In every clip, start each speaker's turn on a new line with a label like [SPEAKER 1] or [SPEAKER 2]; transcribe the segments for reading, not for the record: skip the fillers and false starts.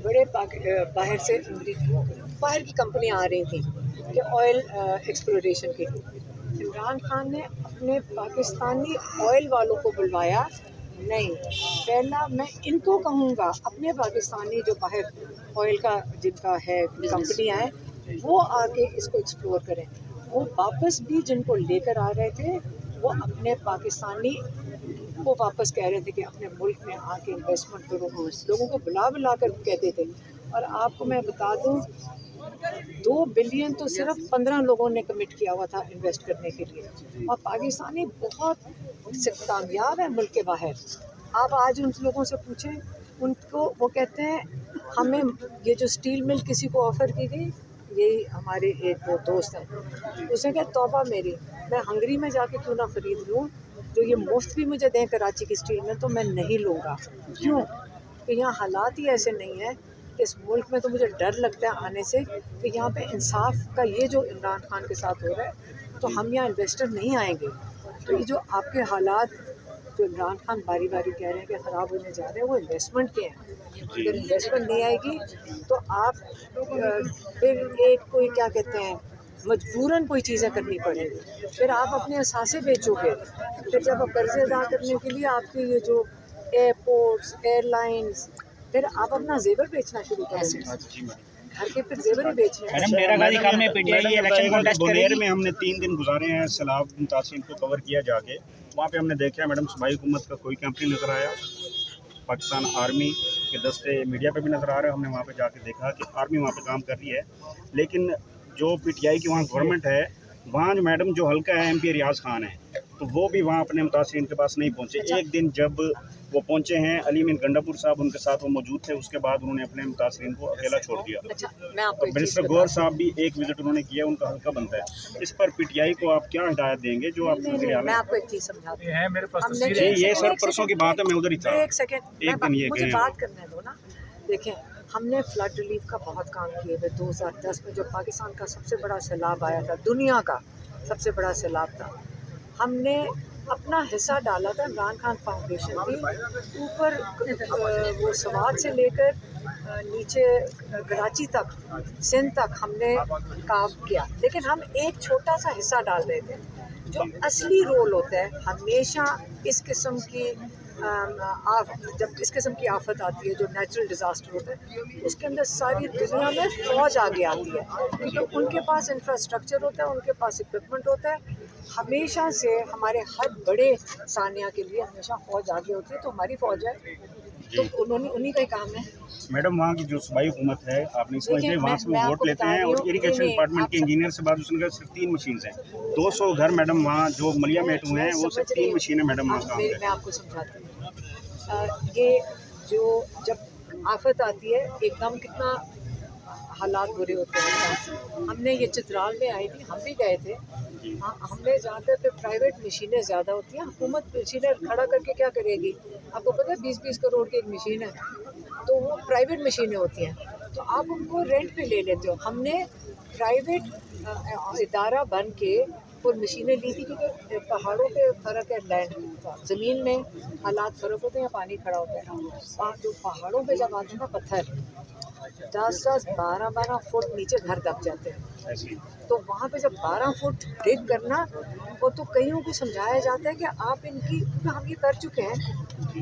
[SPEAKER 1] बड़े बाहर से बाहर की कंपनियाँ आ रही थी कि ऑयल एक्सप्लोरेशन के लिए। इमरान खान ने अपने पाकिस्तानी ऑयल वालों को बुलवाया नहीं। पहला मैं इनको कहूँगा अपने पाकिस्तानी जो बाहर ऑयल का जिनका है कंपनियाँ हैं वो आके इसको एक्सप्लोर करें। वो वापस भी जिनको लेकर आ रहे थे वो अपने पाकिस्तानी को वापस कह रहे थे कि अपने मुल्क में आके इन्वेस्टमेंट करो। लोगों को बुला कर कहते थे। और आपको मैं बता दूं 2 बिलियन तो सिर्फ 15 लोगों ने कमिट किया हुआ था इन्वेस्ट करने के लिए। और पाकिस्तानी बहुत कामयाब है मुल्क के बाहर। आप आज उन लोगों से पूछें उनको, वो कहते हैं हमें ये जो स्टील मिल किसी को ऑफ़र की गई, यही हमारे एक दोस्त हैं, उसने कहा तौबा मेरी, मैं हंगरी में जाके क्यों ना ख़रीद लूँ, तो ये मुफ्त भी मुझे दें कराची की स्टील मिल तो मैं नहीं लूँगा। क्यों? कि यहाँ हालात ही ऐसे नहीं है। इस मुल्क में तो मुझे डर लगता है आने से कि यहाँ पे इंसाफ का ये जो इमरान खान के साथ हो रहा है तो हम यहाँ इन्वेस्टर नहीं आएंगे। तो ये जो आपके हालात जो इमरान खान बारी बारी कह रहे हैं कि ख़राब होने जा रहे हैं वो इन्वेस्टमेंट के हैं। अगर इन्वेस्टमेंट नहीं आएगी तो आप फिर एक कोई क्या कहते हैं मजबूरन कोई चीज़ें करनी पड़ेगी। फिर आप अपने असासे बेचोगे। फिर जब आप कर्जे अदा करने के लिए आपके ये जो एयरपोर्ट्स एयरलाइंस फिर आप अपना जेवर बेचना शुरू करेंगे। घर के फिर जेवर ही बेचने।
[SPEAKER 2] बुनेर में हमने 3 दिन गुजारे हैं, सैलाब मुतासिर को कवर किया जाके। वहाँ पे हमने देखा मैडम सूबाई हुकूमत का कोई कैंप नहीं नज़र आया। पाकिस्तान आर्मी के दस्ते मीडिया पे भी नज़र आ रहे हैं। हमने वहाँ पे जाके देखा कि आर्मी वहाँ पे काम कर रही है, लेकिन जो PTI की वहाँ गवर्नमेंट है वहाँ जो मैडम जो हल्का है MP रियाज खान है तो वो भी वहाँ अपने मुतासिरीन के पास नहीं पहुँचे। एक दिन जब वो पहुँचे हैं अली मीन गंडापुर साहब उनके साथ वो मौजूद थे, उसके बाद उन्होंने अपने मुतासिरीन को अकेला छोड़ दिया।
[SPEAKER 1] और
[SPEAKER 2] मिनिस्टर गौर साहब भी एक विजिट उन्होंने किया, उनका हल्का बनता है। इस पर PTI को आप क्या हिदायत देंगे जो आप
[SPEAKER 1] मैं आपको एक चीज़ समझाती हूँ।
[SPEAKER 2] ये सर परसों की बात है, मैं उधर ही था।
[SPEAKER 1] एक सेकेंड एक दिन ये मुझे बात करने दो ना। देखें हमने फ्लड रिलीफ का बहुत काम किए थे। 2010 में जो पाकिस्तान का सबसे बड़ा सैलाब आया था, दुनिया का सबसे बड़ा सैलाब था, हमने अपना हिस्सा डाला था। इमरान खान फाउंडेशन की ऊपर वो सवात से लेकर नीचे कराची तक सिंध तक हमने काम किया, लेकिन हम एक छोटा सा हिस्सा डाल रहे थे। जो असली रोल होता है हमेशा इस किस्म की जब इस किस्म की आफत आती है जो नेचुरल डिज़ास्टर होता है, उसके अंदर सारी दुनिया में फ़ौज आगे आती है क्योंकि उनके पास इंफ्रास्ट्रक्चर होता है, उनके पास इक्विपमेंट होता है। हमेशा से हमारे हर बड़े सानिया के लिए हमेशा फ़ौज आगे होती है, तो हमारी फ़ौज है तो उन्हीं का ही काम है।
[SPEAKER 2] मैडम वहाँ की जो सूबाई हुकूमत है आपने समझिए वहाँ से वोट लेते हैं और इरिगेशन डिपार्टमेंट के इंजीनियर से बात उसने कहा सिर्फ 3 मशीन हैं। 200 घर मैडम वहाँ जो मलिया मेट हुए हैं वो सिर्फ 3 मशीनें मैडम वहाँ काम है।
[SPEAKER 1] मैं आपको समझाती हूँ। ये जो जब आफत आती है एकदम कितना हालात बुरे होते हैं। हमने ये चित्राल में आई थी, हम भी गए थे। हमने जहाँ पे प्राइवेट मशीनें ज़्यादा होती हैं, हुकूमत मशीनें खड़ा करके क्या करेगी? आपको पता है 20-20 करोड़ की एक मशीन है, तो वो प्राइवेट मशीनें होती हैं, तो आप उनको रेंट पे ले लेते हो। हमने प्राइवेट इदारा बन के वो मशीनें ली थी क्योंकि पहाड़ों पे फ़र्क है, लैंड ज़मीन में हालात फ़र्क होते हैं, पानी खड़ा होता है। जो पहाड़ों पे जब आते हैं ना पत्थर 10-10, 12-12 फुट नीचे घर दब जाते हैं, तो वहाँ पे जब 12 फुट डिग करना वो तो कईयों को समझाया जाता है कि आप इनकी हम ये कर चुके हैं,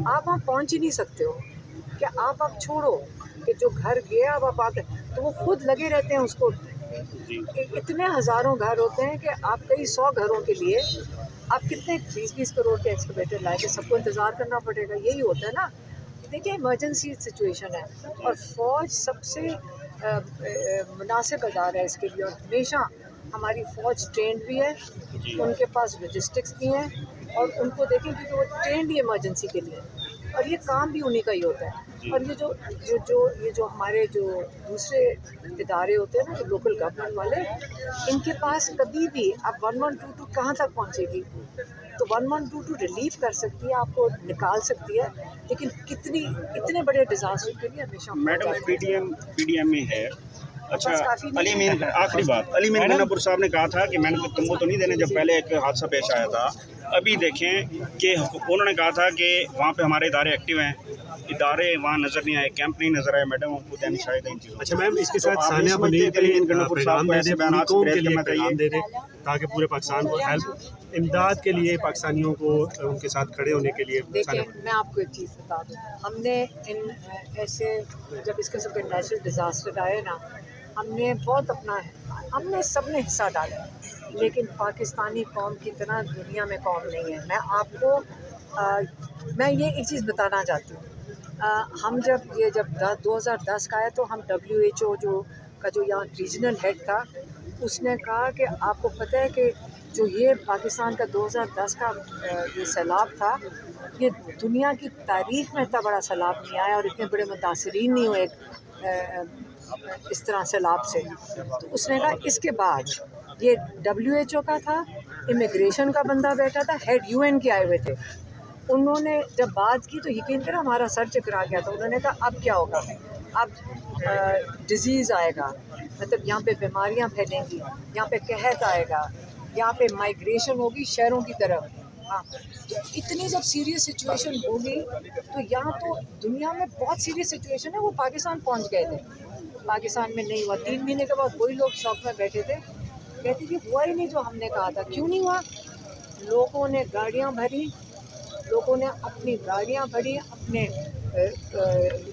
[SPEAKER 1] आप वहाँ पहुँच ही नहीं सकते हो कि आप छोड़ो कि जो घर गया अब आप आते, तो वो खुद लगे रहते हैं उसको। इतने हज़ारों घर होते हैं कि आप कई 100 घरों के लिए आप कितने 20-20 करोड़ के एक्सकवेटर लाएंगे, सबको इंतज़ार करना पड़ेगा। यही होता है ना। देखिए इमरजेंसी सिचुएशन है और फ़ौज सबसे मुनासिब अदारा है इसके लिए। और हमेशा हमारी फ़ौज ट्रेंड भी है, उनके पास लॉजिस्टिक्स भी हैं और उनको देखें क्योंकि वो ट्रेंड ही इमरजेंसी के लिए, और ये काम भी उन्हीं का ही होता है। और ये जो हमारे जो दूसरे इदारे होते हैं ना, जो लोकल गवर्नमेंट वाले, इनके पास कभी भी आप 1122 कहाँ तक पहुँचेगी? तो 1122 रिलीफ कर सकती है, आपको निकाल सकती है, लेकिन इतने बड़े डिज़ास्टर के लिए हमेशा
[SPEAKER 2] मैडम PDM में है। अच्छा अली मीन आखिरी बात, अली मीन गन्नापुर साहब ने कहा था कि मैंने तुमको तो नहीं देने, जब पहले एक हादसा पेश आया था अभी देखें कि उन्होंने कहा था कि वहाँ पे हमारे इदारे एक्टिव हैं, इदारे वहाँ नज़र नहीं आए, कैंप नहीं नज़र आए। मैडम हमको दैन शायद इन चीज़ों।
[SPEAKER 3] अच्छा मैम, इसके साथ
[SPEAKER 2] तो आप
[SPEAKER 3] सानिया
[SPEAKER 2] इस मुद्दे
[SPEAKER 3] मुनीर
[SPEAKER 2] के लिए
[SPEAKER 3] के
[SPEAKER 2] इन गन्नपुर साहब को ऐसे बयान
[SPEAKER 3] कौम के
[SPEAKER 2] पेश
[SPEAKER 3] लिए
[SPEAKER 2] करना
[SPEAKER 3] पैगाम दे
[SPEAKER 2] चाहिए।
[SPEAKER 3] दें ताकि पूरे पाकिस्तान को हेल्प इमदाद के लिए पाकिस्तानियों को उनके साथ खड़े होने के लिए।
[SPEAKER 1] देखिए, मैं आपको एक चीज़ बता दूँ, हमने इन ऐसे जब इस किस्म के नेचुरल डिज़ास्टर आए ना, हमने सब ने हिस्सा डाला, लेकिन पाकिस्तानी कौम की तरह दुनिया में कौम नहीं है। मैं ये एक चीज़ बताना चाहती हूँ। हम जब 2010 का आया तो हम WHO जो यहाँ रीजनल हेड था, उसने कहा कि आपको पता है कि जो ये पाकिस्तान का 2010 का ये सैलाब था, ये दुनिया की तारीख़ में इतना बड़ा सैलाब नहीं आया और इतने बड़े मुतासरीन नहीं हुए इस तरह सैलाब से। तो उसने कहा इसके बाद ये WHO का था, इमिग्रेशन का बंदा बैठा था, हेड UN के आए हुए थे। उन्होंने जब बात की तो यकीन करें हमारा सर चकरा गया था। उन्होंने कहा अब क्या होगा, अब डिज़ीज़ आएगा, मतलब यहाँ पे बीमारियाँ फैलेंगी, यहाँ पे कहत आएगा, यहाँ पे माइग्रेशन होगी शहरों की तरफ। हाँ, तो इतनी जब सीरियस सिचुएशन होगी तो यहाँ तो दुनिया में बहुत सीरियस सिचुएशन है, वो पाकिस्तान पहुँच गए थे, पाकिस्तान में नहीं हुआ। 3 महीने के बाद वही लोग शॉक में बैठे थे, कहते कि हुआ ही नहीं जो हमने कहा था। क्यों नहीं हुआ? लोगों ने गाड़ियाँ भरी, लोगों ने अपनी गाड़ियाँ भरी, अपने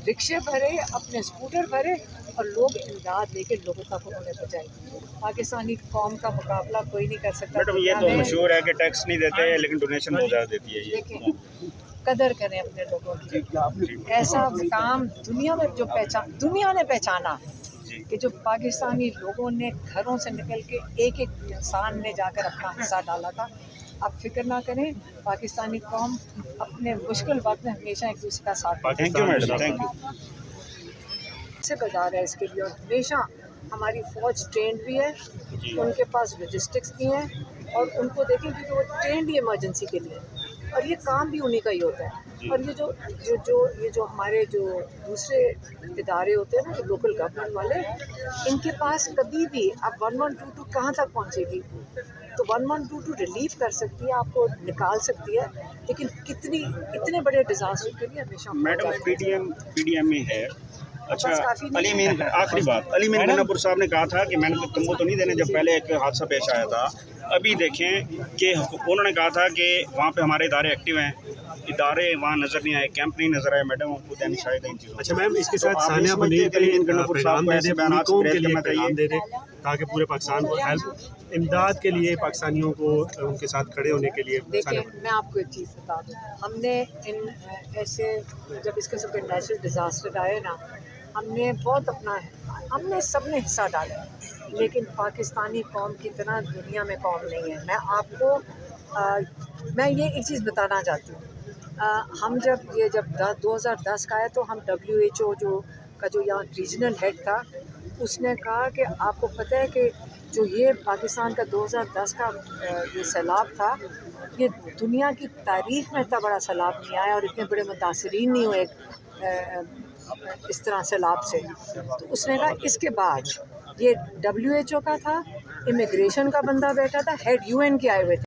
[SPEAKER 1] रिक्शे भरे, अपने स्कूटर भरे और लोग इमदाद लेके लोगों तक उन्होंने पहुँचाई। पाकिस्तानी कौम का मुकाबला कोई नहीं कर सकता।
[SPEAKER 2] मैडम ये तो मशहूर है कि टैक्स नहीं देते हैं लेकिन डोनेशन बहुत ज़्यादा देती है ये।
[SPEAKER 1] देखिए, कदर करें अपने लोगों की। ऐसा काम दुनिया ने पहचाना कि जो पाकिस्तानी लोगों ने घरों से निकल के एक इंसान ने जाकर अपना हिस्सा डाला था। आप फिक्र ना करें, पाकिस्तानी कौम अपने मुश्किल वक्त में हमेशा एक दूसरे का साथ।
[SPEAKER 2] Thank you madam, thank you.
[SPEAKER 1] से बाजार है इसके लिए, और हमेशा हमारी फ़ौज ट्रेंड भी है, उनके पास लॉजिस्टिक्स भी हैं और उनको देखें क्योंकि वो ट्रेंड ही इमरजेंसी के लिए, और ये काम भी उन्हीं का ही होता है। और ये जो हमारे जो दूसरे इदारे होते हैं ना, जो लोकल गवर्नमेंट वाले, इनके पास कभी भी आप 1122 कहाँ तक पहुँचेगी? तो 1122 रिलीफ कर सकती है, आपको निकाल सकती है, लेकिन इतने बड़े डिज़ास्टर के लिए हमेशा
[SPEAKER 2] मैडम PDM में है। अच्छा, अली मीन आखिरी बात, अली मीन गन्नापुर साहब ने कहा था कि मैंने तुमको तो नहीं देने, जब पहले एक हादसा पेश आया था। अभी देखें कि उन्होंने कहा था कि वहाँ पे हमारे इदारे एक्टिव हैं, इदारे वहाँ नज़र नहीं आए, कैंप नहीं नज़र आए। मैडम हमको दैन शायद इन चीज़ों।
[SPEAKER 3] अच्छा मैम, इसके साथ
[SPEAKER 2] तो
[SPEAKER 3] सानिया मुनीर
[SPEAKER 2] के लिए इन गन्नापुर साहब को ऐसे बयान
[SPEAKER 3] कौम के लिए पैगाम दे दें ताकि पूरे पाकिस्तान को हेल्प इमदाद के लिए पाकिस्तानियों को उनके साथ खड़े होने के लिए।
[SPEAKER 1] देखिए, मैं आपको एक चीज़ बता दूँ, हमने इन ऐसे जब इस किस्म के नेचुरल डिज़ास्टर आए ना, हमने सब ने हिस्सा डाला, लेकिन पाकिस्तानी कौम की तरह दुनिया में कौम नहीं है। मैं ये एक चीज़ बताना चाहती हूँ। हम जब 2010 का आया तो हम WHO जो यहाँ रीजनल हेड था, उसने कहा कि आपको पता है कि जो ये पाकिस्तान का 2010 का ये सैलाब था, ये दुनिया की तारीख़ में इतना बड़ा सैलाब नहीं आया और इतने बड़े मुतासरीन नहीं हुए इस तरह सैलाब से। तो उसने कहा इसके बाद ये WHO का था, इमिग्रेशन का बंदा बैठा था, हेड UN के आए हुए थे।